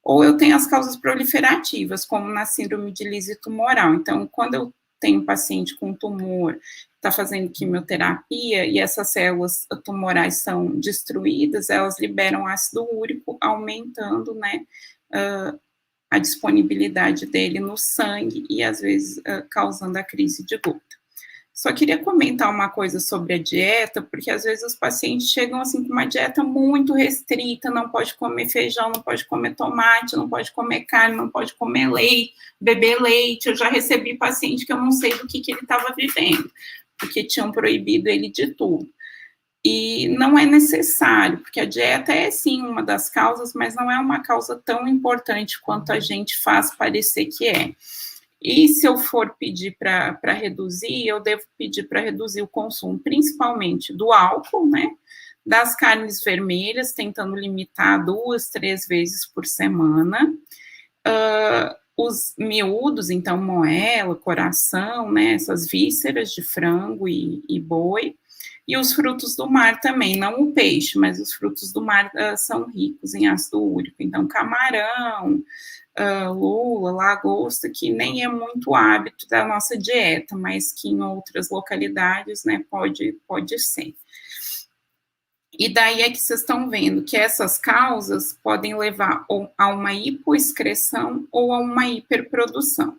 ou eu tenho as causas proliferativas, como na síndrome de lise tumoral. Então, quando eu tenho um paciente com tumor, está fazendo quimioterapia, e essas células tumorais são destruídas, elas liberam ácido úrico, aumentando, né, a disponibilidade dele no sangue, e às vezes causando a crise de gota. Só queria comentar uma coisa sobre a dieta, porque às vezes os pacientes chegam assim com uma dieta muito restrita, não pode comer feijão, não pode comer tomate, não pode comer carne, não pode comer leite, beber leite. Eu já recebi paciente que eu não sei do que ele estava vivendo, porque tinham proibido ele de tudo. E não é necessário, porque a dieta é sim uma das causas, mas não é uma causa tão importante quanto a gente faz parecer que é. E se eu for pedir para reduzir, eu devo pedir para reduzir o consumo, principalmente do álcool, né? Das carnes vermelhas, tentando limitar 2, 3 vezes por semana. Os miúdos, então, moela, coração, né? Essas vísceras de frango e boi. E os frutos do mar também, não o peixe, mas os frutos do mar são ricos em ácido úrico. Então, camarão, lula, lagosta, que nem é muito hábito da nossa dieta, mas que em outras localidades, né, pode ser. E daí é que vocês estão vendo que essas causas podem levar a uma hipoexcreção ou a uma hiperprodução.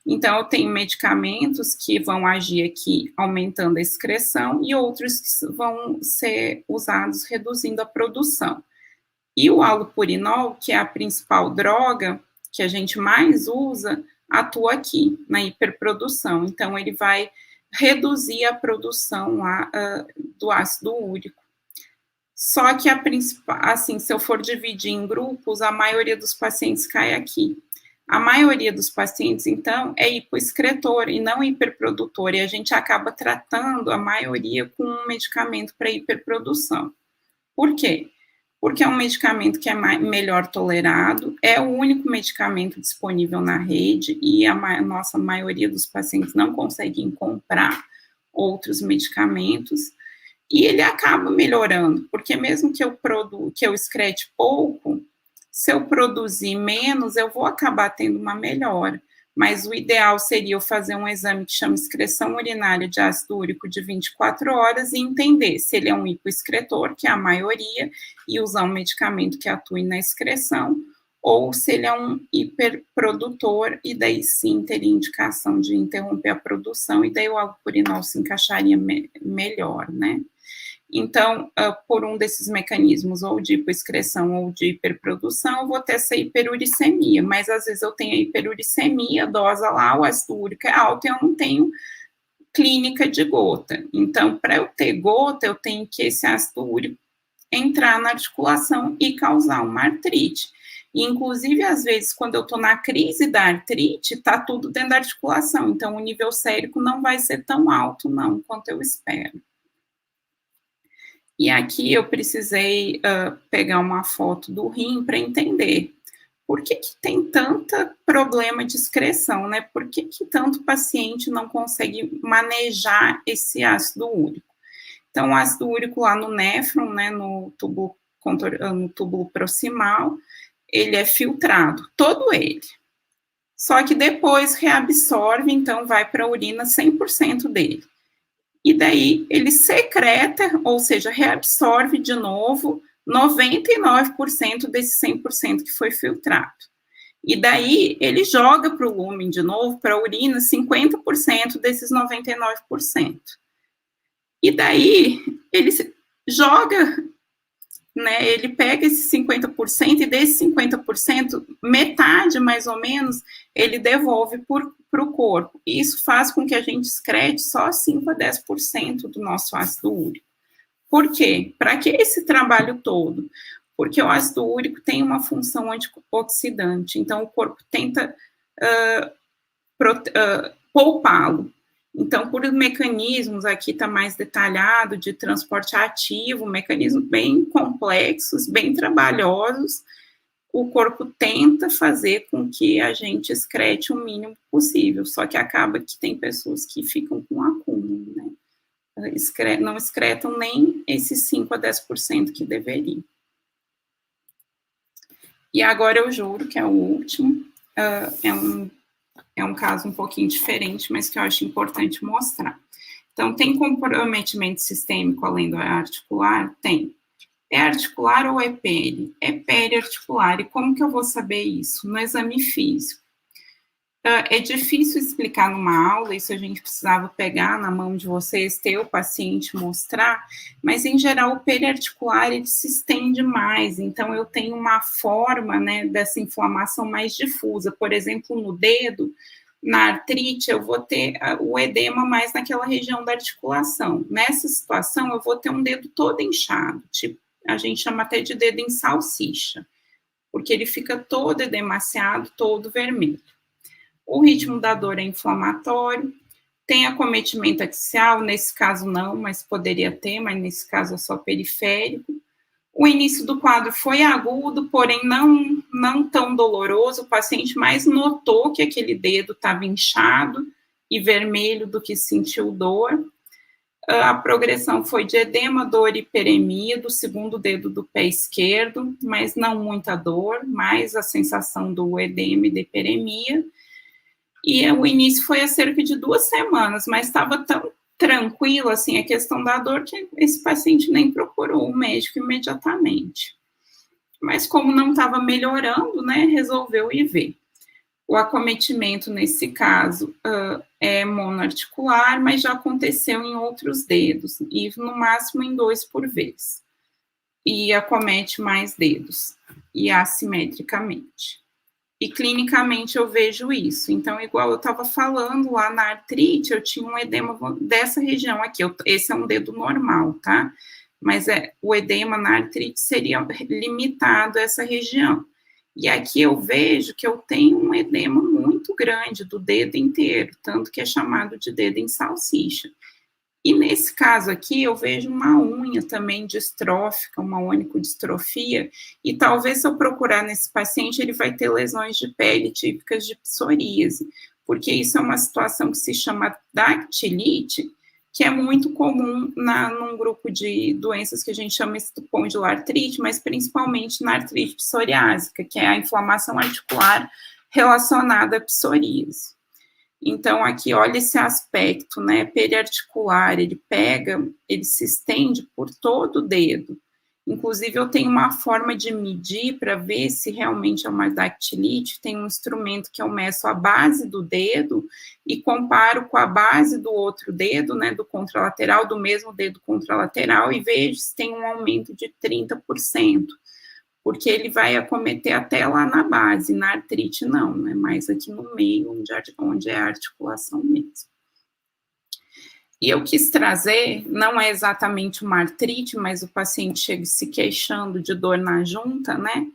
Então, eu tenho medicamentos que vão agir aqui aumentando a excreção e outros que vão ser usados reduzindo a produção. E o allopurinol, que é a principal droga que a gente mais usa, atua aqui, na hiperprodução. Então, ele vai reduzir a produção lá, do ácido úrico. Só que a principal, assim, se eu for dividir em grupos, a maioria dos pacientes cai aqui. A maioria dos pacientes, então, é hipoexcretor e não hiperprodutor, e a gente acaba tratando a maioria com um medicamento para hiperprodução. Por quê? Porque é um medicamento que é melhor tolerado, é o único medicamento disponível na rede, e a nossa maioria dos pacientes não conseguem comprar outros medicamentos, e ele acaba melhorando, porque mesmo que eu excrete pouco, se eu produzir menos, eu vou acabar tendo uma melhora. Mas o ideal seria eu fazer um exame que chama excreção urinária de ácido úrico de 24 horas e entender se ele é um hipoexcretor, que é a maioria, e usar um medicamento que atue na excreção, ou se ele é um hiperprodutor, e daí sim teria indicação de interromper a produção, e daí o allopurinol se encaixaria melhor, né? Então, por um desses mecanismos, ou de hipoexcreção ou de hiperprodução, eu vou ter essa hiperuricemia, mas às vezes eu tenho a hiperuricemia, a dose lá, o ácido úrico é alto e eu não tenho clínica de gota. Então, para eu ter gota, eu tenho que esse ácido úrico entrar na articulação e causar uma artrite. E, inclusive, às vezes, quando eu estou na crise da artrite, está tudo dentro da articulação, então o nível sérico não vai ser tão alto, não, quanto eu espero. E aqui eu precisei pegar uma foto do rim para entender por que tem tanto problema de excreção, né? Por que tanto paciente não consegue manejar esse ácido úrico? Então, o ácido úrico lá no néfron, né, no túbulo proximal, ele é filtrado, todo ele. Só que depois reabsorve, então vai para a urina 100% dele. E daí ele secreta, ou seja, reabsorve de novo 99% desse 100% que foi filtrado. E daí ele joga para o lúmen de novo, para a urina, 50% desses 99%. E daí ele joga, né, ele pega esses 50% e desses 50%, metade mais ou menos, ele devolve para o corpo. E isso faz com que a gente excrete só 5 a 10% do nosso ácido úrico. Por quê? Para que esse trabalho todo? Porque o ácido úrico tem uma função antioxidante, então o corpo tenta poupá-lo. Então, por mecanismos, aqui está mais detalhado, de transporte ativo, mecanismos bem complexos, bem trabalhosos, o corpo tenta fazer com que a gente excrete o mínimo possível, só que acaba que tem pessoas que ficam com acúmulo, né? Não excretam nem esses 5 a 10% que deveriam. E agora eu juro que é o último, é um caso um pouquinho diferente, mas que eu acho importante mostrar. Então, tem comprometimento sistêmico além do articular? Tem. É articular ou é peri? É periarticular. E como que eu vou saber isso? No exame físico. É difícil explicar numa aula, isso a gente precisava pegar na mão de vocês, ter o paciente mostrar, mas em geral o periarticular ele se estende mais, então eu tenho uma forma, né, dessa inflamação mais difusa, por exemplo, no dedo, na artrite eu vou ter o edema mais naquela região da articulação, nessa situação eu vou ter um dedo todo inchado, tipo, a gente chama até de dedo em salsicha, porque ele fica todo edemaciado, todo vermelho. O ritmo da dor é inflamatório, tem acometimento axial, nesse caso não, mas poderia ter, mas nesse caso é só periférico. O início do quadro foi agudo, porém não tão doloroso, o paciente mais notou que aquele dedo estava inchado e vermelho do que sentiu dor. A progressão foi de edema, dor e hiperemia do segundo dedo do pé esquerdo, mas não muita dor, mais a sensação do edema e da hiperemia. E o início foi há cerca de 2 semanas, mas estava tão tranquilo, assim, a questão da dor, que esse paciente nem procurou o médico imediatamente. Mas como não estava melhorando, né, resolveu ir ver. O acometimento, nesse caso, é monoarticular, mas já aconteceu em outros dedos, e no máximo em 2 por vez. E acomete mais dedos, e assimetricamente. E clinicamente eu vejo isso. Então, igual eu estava falando, lá na artrite, eu tinha um edema dessa região aqui. Esse é um dedo normal, tá? Mas o edema na artrite seria limitado a essa região. E aqui eu vejo que eu tenho um edema muito grande do dedo inteiro, tanto que é chamado de dedo em salsicha. E nesse caso aqui, eu vejo uma unha também distrófica, uma onycodistrofia, e talvez se eu procurar nesse paciente, ele vai ter lesões de pele típicas de psoríase, porque isso é uma situação que se chama dactilite, que é muito comum num grupo de doenças que a gente chama espondiloartrite, mas principalmente na artrite psoriásica, que é a inflamação articular relacionada à psoríase. Então, aqui, olha esse aspecto, né, periarticular, ele se estende por todo o dedo. Inclusive, eu tenho uma forma de medir para ver se realmente é uma dactilite, tem um instrumento que eu meço a base do dedo e comparo com a base do outro dedo, né, do contralateral, do mesmo dedo contralateral, e vejo se tem um aumento de 30%. Porque ele vai acometer até lá na base, na artrite não, né, mais aqui no meio, onde é a articulação mesmo. E eu quis trazer, não é exatamente uma artrite, mas o paciente chega se queixando de dor na junta, né,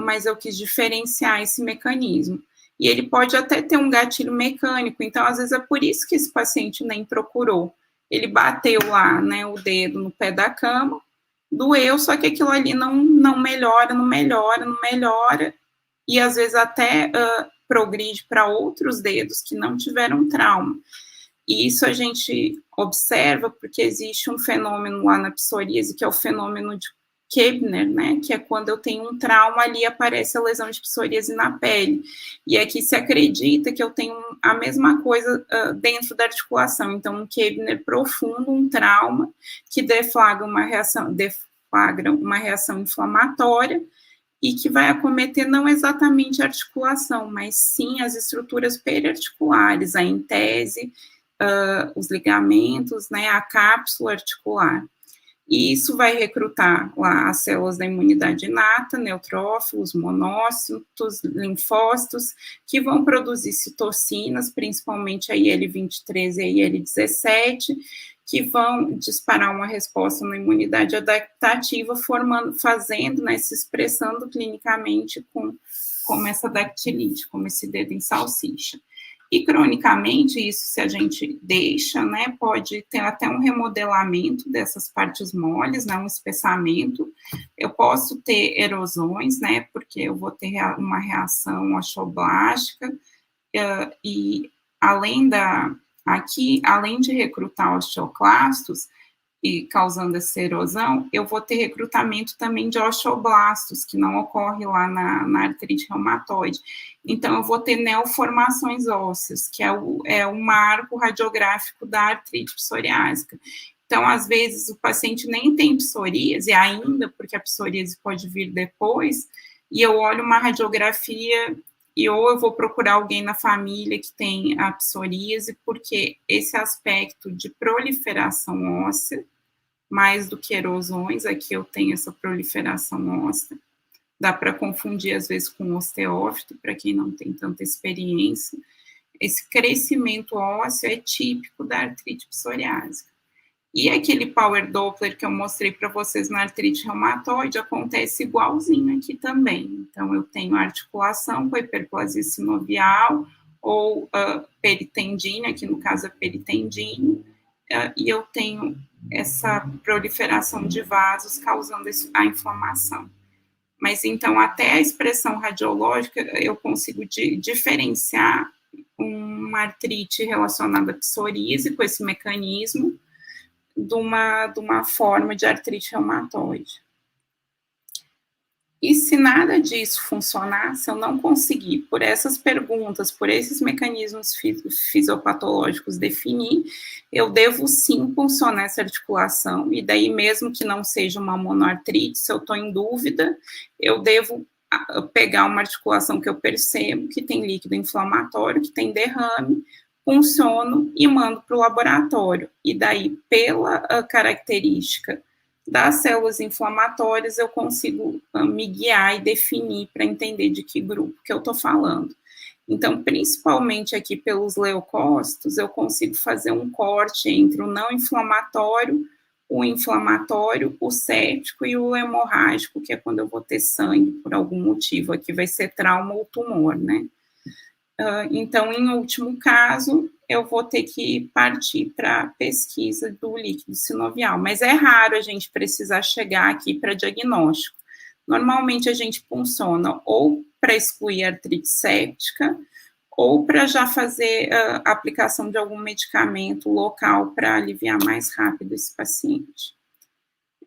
mas eu quis diferenciar esse mecanismo. E ele pode até ter um gatilho mecânico, então às vezes é por isso que esse paciente nem procurou. Ele bateu lá, né, o dedo no pé da cama, doeu, só que aquilo ali não melhora, e às vezes até progride para outros dedos que não tiveram trauma. E isso a gente observa porque existe um fenômeno lá na psoríase, que é o fenômeno de Koebner, né, que é quando eu tenho um trauma, ali aparece a lesão de psoríase na pele, e aqui se acredita que eu tenho a mesma coisa dentro da articulação, então um Koebner profundo, um trauma, que deflagra uma reação inflamatória, e que vai acometer não exatamente a articulação, mas sim as estruturas periarticulares, a entese, os ligamentos, né, a cápsula articular. E isso vai recrutar lá as células da imunidade inata, neutrófilos, monócitos, linfócitos, que vão produzir citocinas, principalmente a IL-23 e a IL-17, que vão disparar uma resposta na imunidade adaptativa, fazendo, né, se expressando clinicamente como essa dactilite, como esse dedo em salsicha. E cronicamente, isso se a gente deixa, né, pode ter até um remodelamento dessas partes moles, né, um espessamento. Eu posso ter erosões, né, porque eu vou ter uma reação osteoblástica, e além de recrutar osteoclastos, e causando essa erosão, eu vou ter recrutamento também de osteoblastos, que não ocorre lá na artrite reumatoide. Então, eu vou ter neoformações ósseas, que é o marco radiográfico da artrite psoriásica. Então, às vezes, o paciente nem tem psoríase ainda, porque a psoríase pode vir depois, e eu olho uma radiografia e ou eu vou procurar alguém na família que tem a psoríase, porque esse aspecto de proliferação óssea, mais do que erosões, aqui eu tenho essa proliferação óssea, dá para confundir às vezes com osteófito, para quem não tem tanta experiência. Esse crescimento ósseo é típico da artrite psoriásica. E aquele power Doppler que eu mostrei para vocês na artrite reumatoide acontece igualzinho aqui também. Então, eu tenho articulação com hiperplasia sinovial ou peritendine, aqui no caso é peritendine, e eu tenho essa proliferação de vasos causando a inflamação. Mas, então, até a expressão radiológica, eu consigo diferenciar uma artrite relacionada à psoríase, com esse mecanismo, de uma forma de artrite reumatoide. E se nada disso funcionar, se eu não conseguir, por essas perguntas, por esses mecanismos fisiopatológicos definir, eu devo sim puncionar essa articulação, e daí mesmo que não seja uma monoartrite, se eu estou em dúvida, eu devo pegar uma articulação que eu percebo que tem líquido inflamatório, que tem derrame, funciono e mando para o laboratório. E daí, pela característica das células inflamatórias, eu consigo me guiar e definir para entender de que grupo que eu estou falando. Então, principalmente aqui pelos leucócitos, eu consigo fazer um corte entre o não inflamatório, o séptico e o hemorrágico, que é quando eu vou ter sangue por algum motivo. Aqui vai ser trauma ou tumor, né? Então, em último caso, eu vou ter que partir para a pesquisa do líquido sinovial, mas é raro a gente precisar chegar aqui para diagnóstico. Normalmente a gente funciona ou para excluir artrite séptica, ou para já fazer a aplicação de algum medicamento local para aliviar mais rápido esse paciente.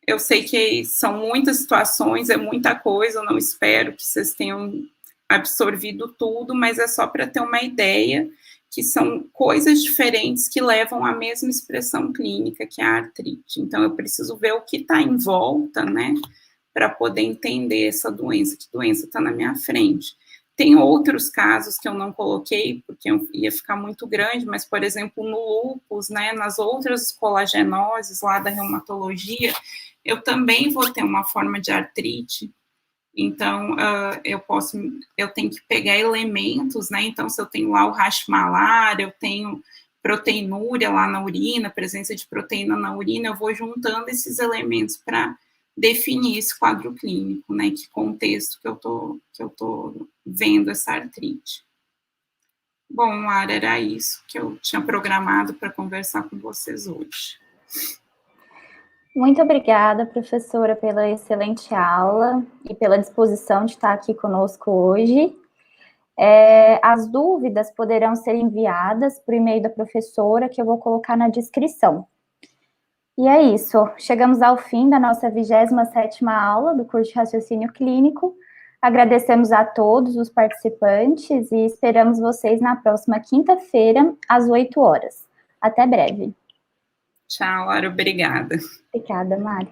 Eu sei que são muitas situações, é muita coisa, eu não espero que vocês tenham absorvido tudo, mas é só para ter uma ideia que são coisas diferentes que levam à mesma expressão clínica, que é a artrite. Então, eu preciso ver o que está em volta, né, para poder entender essa doença, que doença está na minha frente. Tem outros casos que eu não coloquei, porque ia ficar muito grande, mas, por exemplo, no lúpus, né, nas outras colagenoses lá da reumatologia, eu também vou ter uma forma de artrite. Então, eu tenho que pegar elementos, né? Então, se eu tenho lá o Hashimoto, eu tenho proteinúria lá na urina, presença de proteína na urina, eu vou juntando esses elementos para definir esse quadro clínico, né? Que contexto que eu tô vendo essa artrite. Bom, Lara, era isso que eu tinha programado para conversar com vocês hoje. Muito obrigada, professora, pela excelente aula e pela disposição de estar aqui conosco hoje. As dúvidas poderão ser enviadas por e-mail da professora, que eu vou colocar na descrição. E é isso, chegamos ao fim da nossa 27ª aula do curso de Raciocínio Clínico. Agradecemos a todos os participantes e esperamos vocês na próxima quinta-feira, às 8 horas. Até breve. Tchau, Lara, obrigada. Obrigada, Mari.